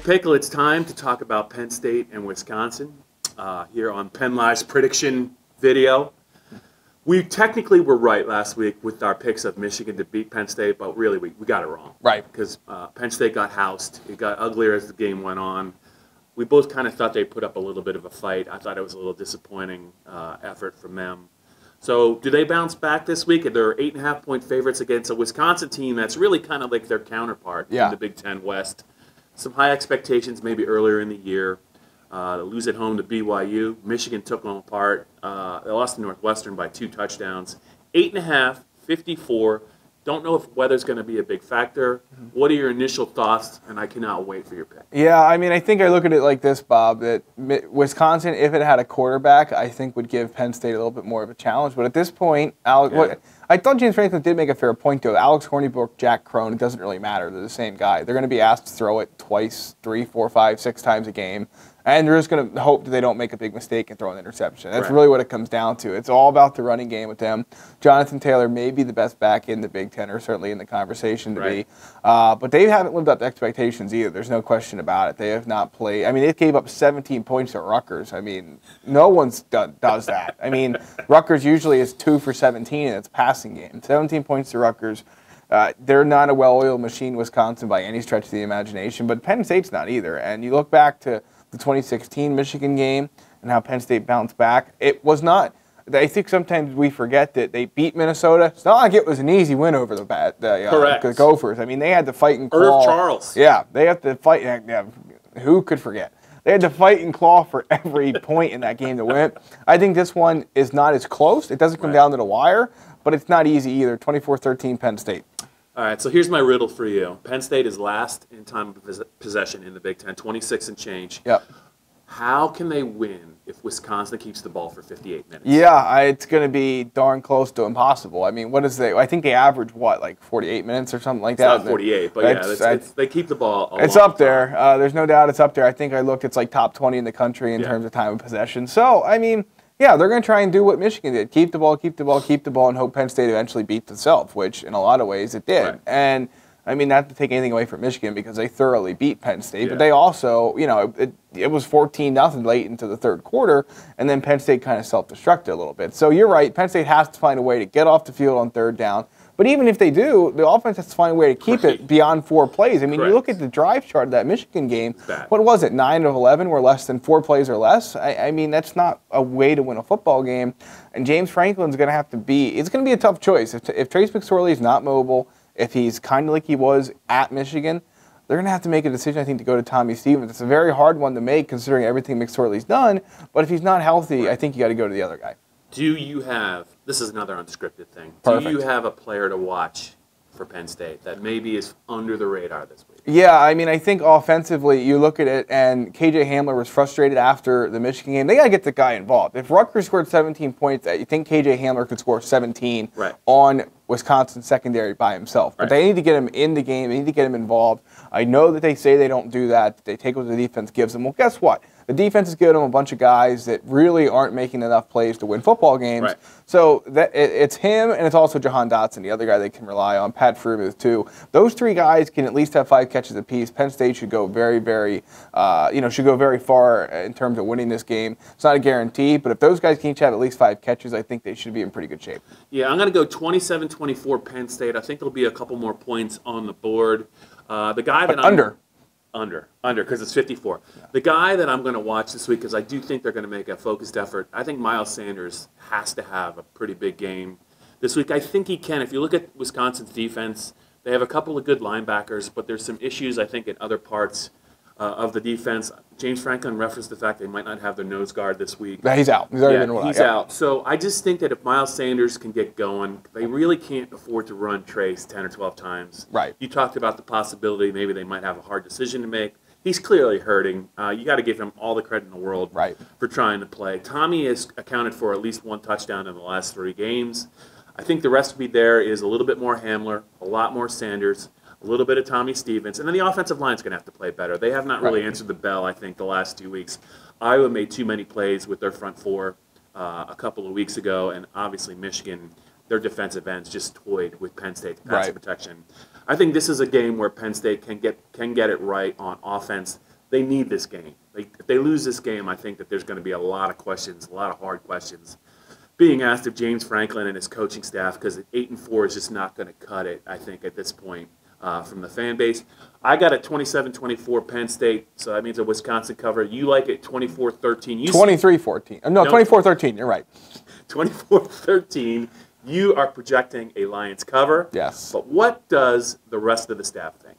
Pickle, it's time to talk about Penn State and Wisconsin here on PennLive's prediction video. We technically were right last week with our picks of Michigan to beat Penn State, but really we got it wrong. Right. Because Penn State got housed. It got uglier as the game went on. We both kind of thought they put up a little bit of a fight. I thought it was a little disappointing effort from them. So do they bounce back this week? They're 8.5-point favorites against a Wisconsin team that's really kind of like their counterpart in the Big Ten West. Some high expectations maybe earlier in the year. They lose at home to BYU. Michigan took them apart. They lost to Northwestern by 2 touchdowns. 8.5, 54. Don't know if weather's going to be a big factor. What are your initial thoughts? And I cannot wait for your pick. Yeah, I mean, I think I look at it like this, Bob, that Wisconsin, if it had a quarterback, I think would give Penn State a little bit more of a challenge. But at this point, I thought James Franklin did make a fair point, though. Alex Hornibrook, Jack Crone, it doesn't really matter. They're the same guy. They're going to be asked to throw it twice, 3, 4, 5, 6 times a game. And they're just going to hope that they don't make a big mistake and throw an interception. That's really what it comes down to. It's all about the running game with them. Jonathan Taylor may be the best back in the Big Ten, or certainly in the conversation to be. But they haven't lived up to expectations either. There's no question about it. They have not played. I mean, they gave up 17 points to Rutgers. I mean, no one's does that. I mean, Rutgers usually is 2 for 17 in its passing game. 17 points to Rutgers. They're not a well-oiled machine, Wisconsin, by any stretch of the imagination. But Penn State's not either. And you look back to the 2016 Michigan game and how Penn State bounced back. It was not. I think sometimes we forget that they beat Minnesota. It's not like it was an easy win over the Gophers. I mean, they had to fight and claw. Irv Charles. Yeah, they have to fight. Yeah, who could forget? They had to fight and claw for every point in that game to win. I think this one is not as close. It doesn't come down to the wire, but it's not easy either. 24-13 Penn State. All right, so here's my riddle for you. Penn State is last in time of possession in the Big Ten, 26 and change. Yep. How can they win if Wisconsin keeps the ball for 58 minutes? Yeah, it's going to be darn close to impossible. I mean, I think they average, like 48 minutes or something like that? It's not 48, but they keep the ball a It's long up there. There's no doubt it's up there. I think I looked, it's like top 20 in the country in terms of time of possession. So, I mean, yeah, they're going to try and do what Michigan did. Keep the ball, keep the ball, keep the ball, and hope Penn State eventually beats itself, which in a lot of ways it did. Right. And, I mean, not to take anything away from Michigan because they thoroughly beat Penn State, but they also, it was 14-0 late into the third quarter, and then Penn State kind of self-destructed a little bit. So you're right, Penn State has to find a way to get off the field on third down. But even if they do, the offense has to find a way to keep it beyond 4 plays. I mean, you look at the drive chart of that Michigan game, what was it, 9 of 11 were less than 4 plays or less? I mean, that's not a way to win a football game. And James Franklin's going to have to it's going to be a tough choice. If Trace McSorley is not mobile, if he's kind of like he was at Michigan, they're going to have to make a decision, I think, to go to Tommy Stevens. It's a very hard one to make considering everything McSorley's done. But if he's not healthy, I think you got to go to the other guy. Do you have, this is another unscripted thing, Perfect. Do you have a player to watch for Penn State that maybe is under the radar this week? Yeah, I mean, I think offensively, you look at it, and KJ Hamler was frustrated after the Michigan game. They got to get the guy involved. If Rutgers scored 17 points, you think KJ Hamler could score 17 on Wisconsin secondary by himself. But they need to get him in the game. They need to get him involved. I know that they say they don't do that. They take what the defense gives them. Well, guess what? The defense is giving them a bunch of guys that really aren't making enough plays to win football games. Right. So it's him, and it's also Jahan Dotson, the other guy they can rely on, Pat Freiermuth too. Those 3 guys can at least have 5 catches apiece. Penn State should go very, very, should go very far in terms of winning this game. It's not a guarantee, but if those guys can each have at least 5 catches, I think they should be in pretty good shape. Yeah, I'm going to go 27-24 Penn State. I think there'll be a couple more points on the board. The guy that Under, because it's 54. Yeah. The guy that I'm going to watch this week, because I do think they're going to make a focused effort, I think Miles Sanders has to have a pretty big game this week. I think he can. If you look at Wisconsin's defense, they have a couple of good linebackers, but there's some issues, I think, in other parts of the defense. James Franklin referenced the fact they might not have their nose guard this week. Yeah, he's out. He's already been ruled out. He's out. So I just think that if Miles Sanders can get going, they really can't afford to run Trace 10 or 12 times. Right. You talked about the possibility maybe they might have a hard decision to make. He's clearly hurting. You got to give him all the credit in the world for trying to play. Tommy has accounted for at least 1 touchdown in the last 3 games. I think the recipe there is a little bit more Hamler, a lot more Sanders, a little bit of Tommy Stevens, and then the offensive line's going to have to play better. They have not really answered the bell, I think, the last 2 weeks. Iowa made too many plays with their front 4 a couple of weeks ago, and obviously Michigan, their defensive ends just toyed with Penn State's pass protection. I think this is a game where Penn State can get it right on offense. they need this game. If they lose this game, I think that there's going to be a lot of questions, a lot of hard questions being asked of James Franklin and his coaching staff, because 8-4 is just not going to cut it, I think, at this point from the fan base. I got a 27-24 Penn State, so that means a Wisconsin cover. You like it 24-13. 23-14. No, 24-13. You're right. 24-13. You are projecting a Lions cover. Yes. But what does the rest of the staff think?